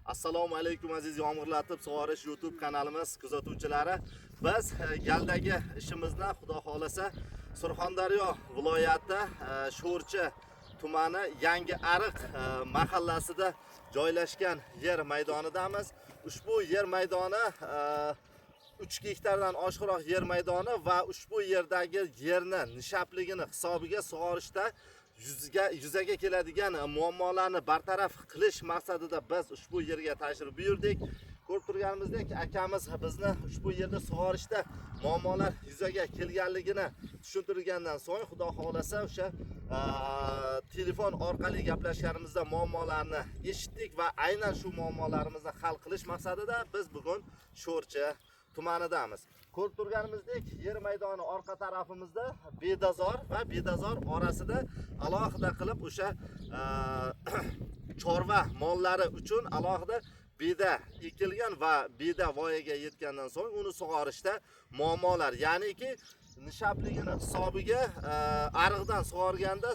Assalomu alaykum aziz yomg'irlatib sug'orish YouTube kanalimiz kuzatuvchilari. Biz galdagi ishimizni xudo xolasa Surxondaryo viloyati Sho'rchi tumani Yangi Ariq mahallasida joylashgan yer maydonidamiz. Ushbu yer maydoni 3 gektardan oshiqroq yer maydoni va ushbu yerdagi yerni nishapligini hisobiga sug'orishda yuzaga keladigan muammolarni bartaraf qilish maqsadida biz ushbu yerga tashrif buyurdik. Ko'rib turganimizdek, akamiz bizni ushbu yerda sug'orishda muammolar yuzaga kelganligini tushuntirgandan so'ng, xudo xolasa o'sha telefon orqali gaplashganimizda muammolarni eshitdik va aynan shu muammolarimizni hal qilish maqsadida biz bugun Sho'rchi tumanidamiz. Ko'rib turganimizdek, yer maydoni orqa tarafimizda bedazor va bedazor orasida alohida qilib o'sha chorva mollari uchun alohida beda ekilgan va beda voyaga yetgandan so'ng uni sug'orishda muammolar, ya'niki nishapligini hisobiga ariqdan sug'organda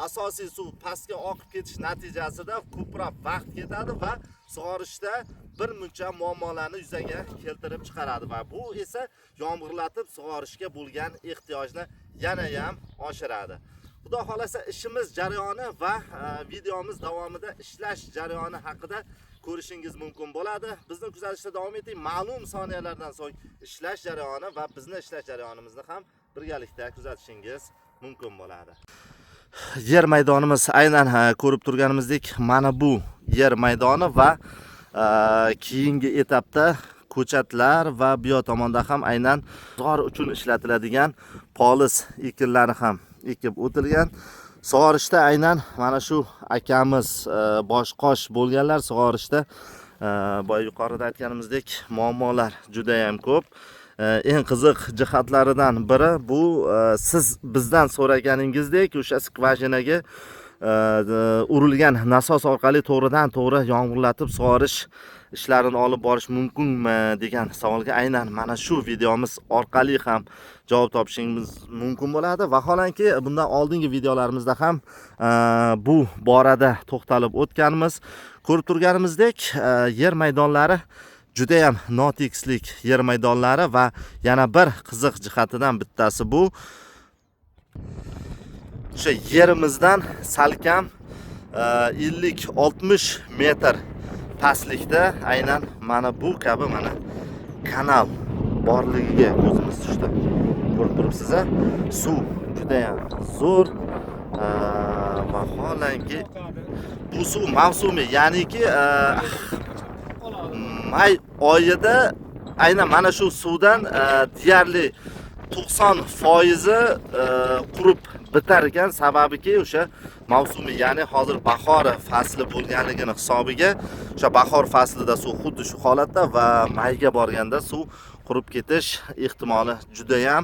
asosiy suv pastga oqib ketish natijasida ko'proq vaqt ketadi va sug'orishda bir muncha muammolarni yuzaga keltirib chiqaradi va bu esa yomg'irlatib sug'orishga bo'lgan ehtiyojni yana ham oshiradi. Xudo xolasa ishimiz jarayoni va videomiz davomida ishlash jarayoni haqida ko'rishingiz mumkin bo'ladi. Bizni kuzatishda davom eting. Ma'lum soniyalardan so'ng ishlash jarayoni va bizni ishlash jarayonimizni ham birgalikda kuzatishingiz mumkin bo'ladi. Yer maydonimiz aynan ko'rib turganimizdek, mana bu yer maydoni va keyingi etapda ko'chatlar va bu yoq tomonda ham aynan zor uchun ishlatiladigan polis ekinlari ham ekib o'tilgan. Sug'orishda aynan mana shu akamiz boshqosh bo'lganlar sug'orishda boya yuqorida aytganimizdek muammolar juda ham ko'p. Eng qiziq jihatlaridan biri bu siz bizdan so'raganingizdek o'sha skvajinaga urilgan nasos orqali to'g'ridan to'g'ri yomg'irlatib sug'orish ishlarini olib borish mumkinmi degan savolga aynan mana shu videomiz orqali ham javob topishingiz mumkin bo'ladi. Vaholanki bundan oldingi videolarimizda ham bu borada to'xtalib o'tganmiz. Ko'rib turganimizdek, yer maydonlari juda ham notekislik yer maydonlari va yana bir qiziq jihatidan bittasi bu o'sha yerimizdan salkam 50-60 metr pastlikda aynan mana bu kabi mana kanal borligiga ko'zimiz tushdi. Ko'rib turibsiz, suv juda ham zo'r. Vaholanki bu suv mavsumiy, ya'niki may oyida aynan mana shu suvdan deyarli 90% qurib bitar ekan, sababiki o'sha mavsumiy, ya'ni hozir bahor fasli bo'lganligini hisobiga o'sha bahor faslida suv xuddi shu holatda va mayga borganda suv qurib ketish ehtimoli juda ham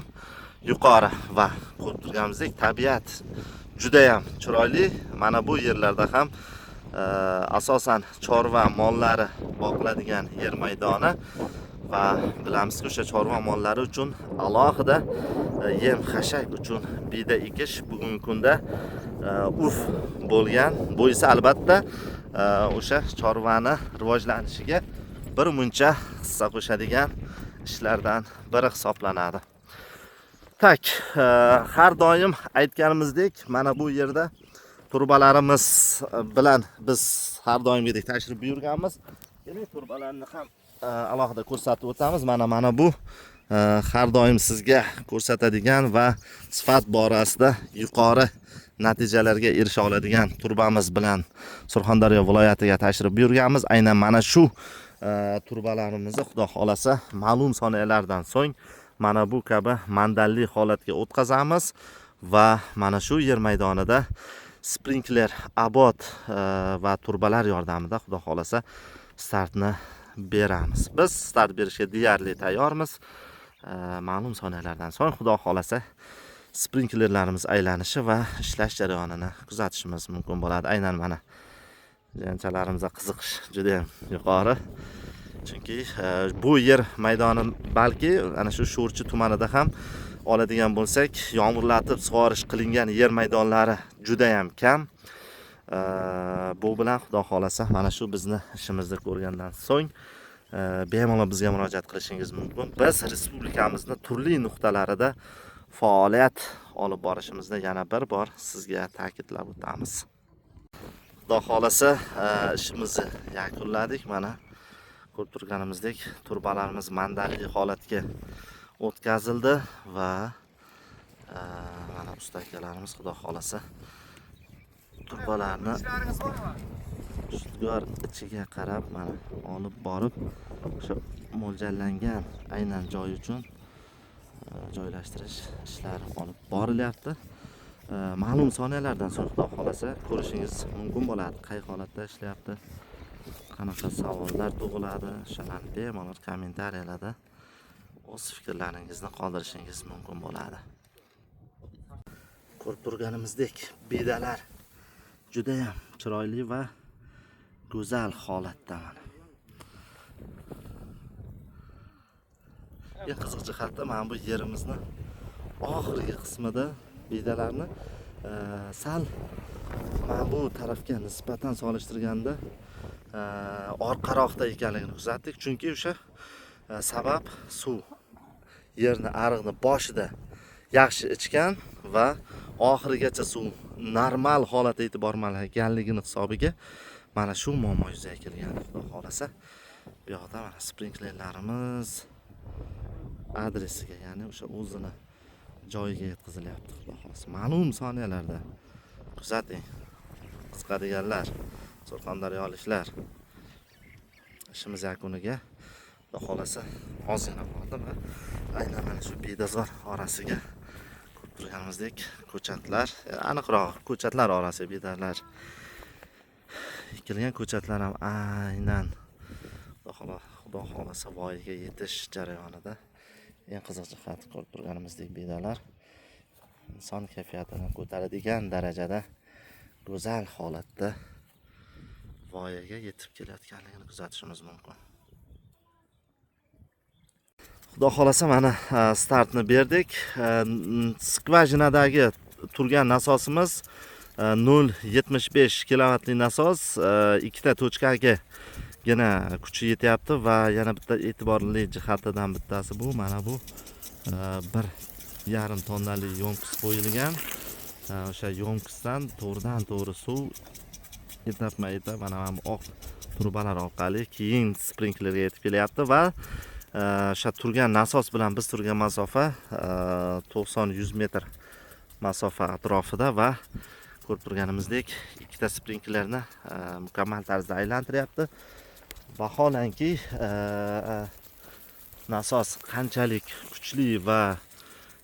yuqori va ko'rib turganimizdek tabiat juda ham chiroyli. Mana bu yerlarda ham asosan chorva mollari boqiladigan yer maydoni va bilamizki o'sha chorva mollari uchun alohida yem xashak uchun beda ekish bugungi kunda urf bo'lgan. Bu esa albatta o'sha chorvani rivojlanishiga bir muncha hissa qo'shadigan ishlardan biri hisoblanadi. Tak, har doim aytganimizdek, mana bu yerda turbalarimiz bilan biz har doimgidek tashrif buyurganmiz. Keling, turbalarni ham alohida ko'rsatib o'tamiz. Mana bu har doim sizga ko'rsatadigan va sifat borasida yuqori natijalarga erisha oladigan turbamiz bilan Surxondaryo viloyatiga tashrif buyurganmiz. Aynan mana shu turbalarimizni xudo xolasa ma'lum soniyalardan so'ng mana bu kabi mandalli holatga o'tkazamiz va mana shu yer maydonida sprinkler abot va turbalar yordamida xudo xolasa startni beramiz. Biz start berishga deyarli tayyormiz. Ma'lum soniyalardan so'ng xudo xolasa sprinklerlarimiz aylanishi va ishlash jarayonini kuzatishimiz mumkin bo'ladi. Aynan mana janchalarimizga qiziqish juda ham yuqori. Chunki bu yer maydoni balki ana shu Sho'rchi tumanida ham oladigan bo'lsak, yomg'irlatib sug'orish qilingan yer maydonlari juda ham kam. Bu bilan xudo xolasa mana shu bizni ishimizni ko'rgandan so'ng bemalol bizga murojaat qilishingiz mumkin. Biz respublikamizni turli nuqtalarida faoliyat olib borishimizni yana bir bor sizga ta'kidlab o'tamiz. Xudo xolasa ishimizni yakunladik. Mana ko'rib turganimizdek turbalarimiz mandarli holatga o'tkazildi va mana usta akalarimiz xudo xolasa turbalarni shudgor ichiga qarab mana olib borib o'sha mo'ljallangan aynan joy uchun joylashtirish ishlari olib borilyapti. Ma'lum soniyalardan so'ng xudo xolasa ko'rishingiz mumkin bo'ladi qay holatda ishlayapti, qanaqa savollar tug'iladi. O'shalarni bemalol kommentariyalarda o'z fikrlaringizni qoldirishingiz mumkin bo'ladi. Ko'rib turganimizdek bedalar juda ham chiroyli va go'zal holatda mana. Eng qiziq jihati mana bu yerimizni oxirgi qismida bedalarni sal mana bu tarafga nisbatan solishtirganda orqaroqda ekanligini kuzatdik. Chunki o'sha sabab suv yerni ariqni boshida yaxshi ichgan va oxirigacha suv normal holatda yetib bormaganligini hisobiga mana shu muammo yuzaga kelgan. Xudo xolasa bu yoqda mana sprinklerlarimiz adresiga, ya'ni o'sha o'zini joyiga yetkazilyapti. Xudo xolasa ma'lum soniyalarda kuzating. Qiziqadiganlar, surxondaryoliklar ishimiz yakuniga xudo xolasa ozgina qoldi va aynan mana shu bedazor orasiga ko'rib turganimizdek ko'chatlar, aniqroq ko'chatlar orasiga bedalar ekilgan. Ko'chatlar ham aynan xudo xolasa voyaga yetish jarayonida. Eng qiziq jihati ko'rib turganimizdek bedalar inson kayfiyatini ko'taradigan darajada go'zal holatda voyaga yetib kelayotganligini kuzatishimiz mumkin. Xudo xolasa mana startni berdik. Skvajinadagi turgan nasosimiz 0.75 kilovatli nasos, ikkita tochkaga gina kuchi yetyapti va yana bitta e'tiborli jihatidan bittasi bu mana bu 1,5 tonnali yonkis qo'yilgan. O'sha yonkisdan to'g'ridan to'g'ri suv etapma-etap mana bu oq turbalar orqali keyin sprinklerga yetib kelyapti va o'sha turgan nasos bilan biz turgan masofa 90-100 metr masofa atrofida va ko'rib turganimizdek ikkita sprinklerni mukammal tarzda aylantiryapti. Vaholanki nasos qanchalik kuchli va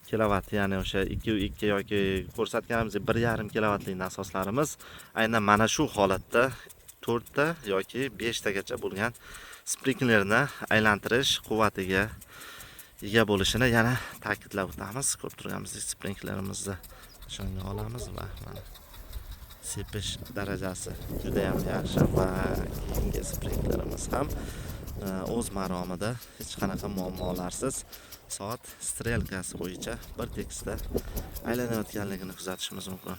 kilovat, ya'ni o'sha 2 yoki ko'rsatganimizdek 1,5 kilovatli nasoslarimiz aynan mana shu holatda 4 ta yoki 5 tagacha bo'lgan sprinklerni aylantirish quvvatiga ega bo'lishini yana ta'kidlab o'tamiz. Ko'rib turganimizdek sprinklerimizni nishonga olamiz va mana sepish darajasi juda ham yaxshi va keyingi sprinklerimiz ham o'z maromida hech qanaqa muammolarsiz soat strelkasi bo'yicha bir tekisda aylanayotganligini kuzatishimiz mumkin.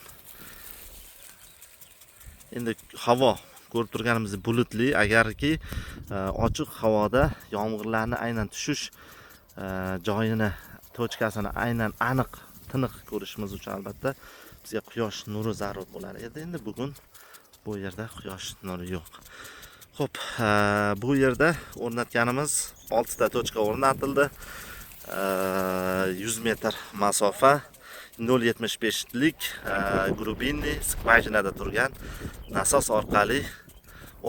Endi havo ko'rib turganimizdek bulutli, agarki ochiq havoda yomg'irlarni aynan tushish joyini, tochkasini aynan aniq, tiniq ko'rishimiz uchun albatta bizga quyosh nuri zarur bo'lar edi. Endi bugun bu yerda quyosh nuri yo'q. Xo'p, bu yerda o'rnatganimiz 6 ta tochka o'rnatildi. 100 metr masofa, 0.75 lik grubinli skvajinada turgan nasos orqali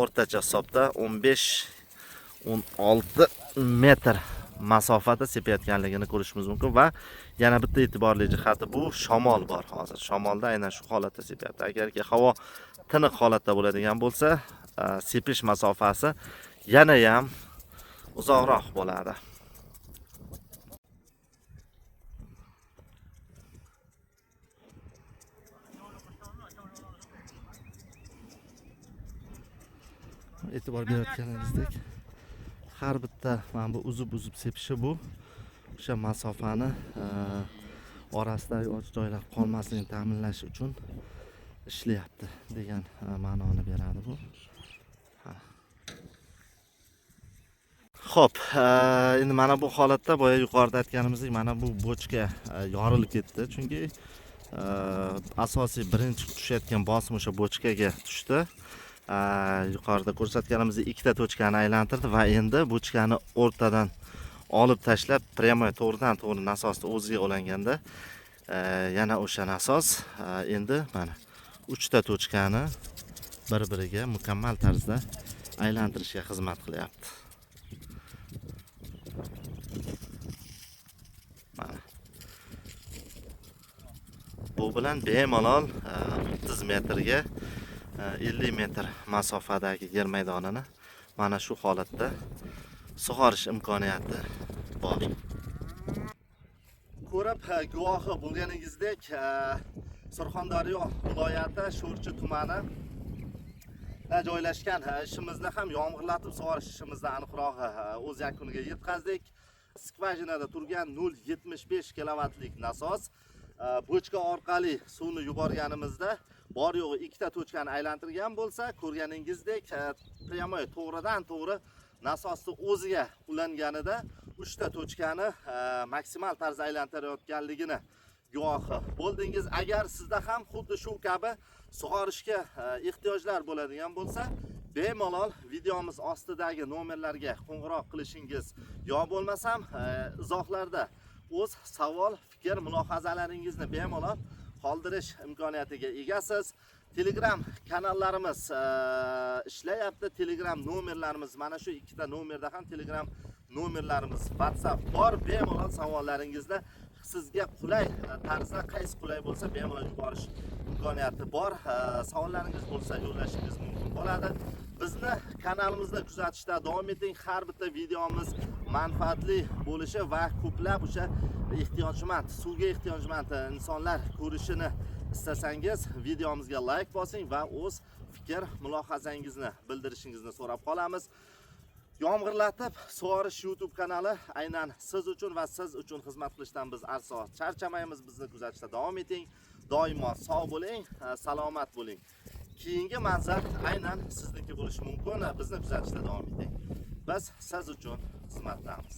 o'rtacha hisobda 15-16 metr masofada sepayotganligini ko'rishimiz mumkin va yana bitta e'tiborli jihati bu shamol bor hozir. Shamolda aynan shu holatda sepyapti. Agarki havo tiniq holatda bo'ladigan bo'lsa, sepish masofasi yana ham uzoqroq bo'ladi. E'tibor berayotganingizdek har bitta mana bu uzib sepishi bu o'sha masofani orasidagi och joylar qolmasligini ta'minlash uchun ishlayapti degan ma'noni beradi bu. Xo'p, endi mana bu holatda boya yuqorida aytganimizdek mana bu bochka yorilib ketdi, chunki asosiy birinchi tushayotgan bosim o'sha bochkaga tushdi. Yuqorida ko'rsatganimizdek ikkita tochkani aylantirdi va endi bochkani o'rtadan olib tashlab, pryamoy to'g'ridan to'g'ri nasosni o'ziga ulanganda yana o'sha nasos endi mana 3 ta tochkani bir-biriga mukammal tarzda aylantirishga xizmat qilyapti. Bu bilan bemalol 30 metrga 50 metr masofadagi yer maydonini mana shu holatda sug'orish imkoniyati bor. Ko'rib guvohi bo'lganingizdek, Surxondaryo viloyati Sho'rchi tumani joylashgan ishimizni ham yomg'irlatib sug'orish ishimizni aniqroq o'z yakuniga yetkazdik. Skvajinada turgan 0.75 kilovatlik nasos bochka orqali suvni yuborganimizda bor yo'g'i ikkita tochkani aylantirgan bo'lsa, ko'rganingizdek pryamoy to'g'ridan to'g'ri nasosni o'ziga ulanganida 3 ta tochkani maksimal tarzda aylantirayotganligini guvohi bo'ldingiz. Agar sizda ham xuddi shu kabi sug'orishga ehtiyojlar bo'ladigan bo'lsa, bemalol videomiz ostidagi nomerlarga qo'ng'iroq qilishingiz yo bo'lmasam izohlarda o'z savol, fikr, mulohazalaringizni bemalol qoldirish imkoniyatiga egasiz. Telegram kanallarimiz ishlayapti. Telegram nomerlarimiz mana shu ikkita nomerda ham Telegram nomerlarimiz, WhatsApp bor. Bemalol savollaringizni sizga qulay tarzda qaysi qulay bo'lsa bemalol yuborish imkoniyati bor. Savollaringiz bo'lsa yo'llashingiz mumkin bo'ladi. Bizni kanalimizda kuzatishda davom eting. Har bitta videomiz manfaatli bo'lishi va ko'plab o'sha ehtiyojmand, suvga ehtiyojmand insonlar ko'rishini istasangiz videomizga like bosing va o'z fikr, mulohazangizni bildirishingizni so'rab qolamiz. Yomg'irlatib sug'orish YouTube kanali aynan siz uchun va siz uchun xizmat qilishdan biz arso charchamaymiz. Bizni kuzatishda davom eting. Doimo sog' bo'ling, salomat bo'ling. Keyingi manzar aynan sizniki bo'lishi mumkin. Bizni kuzatishda davom eting. Biz siz uchun xizmatdamiz.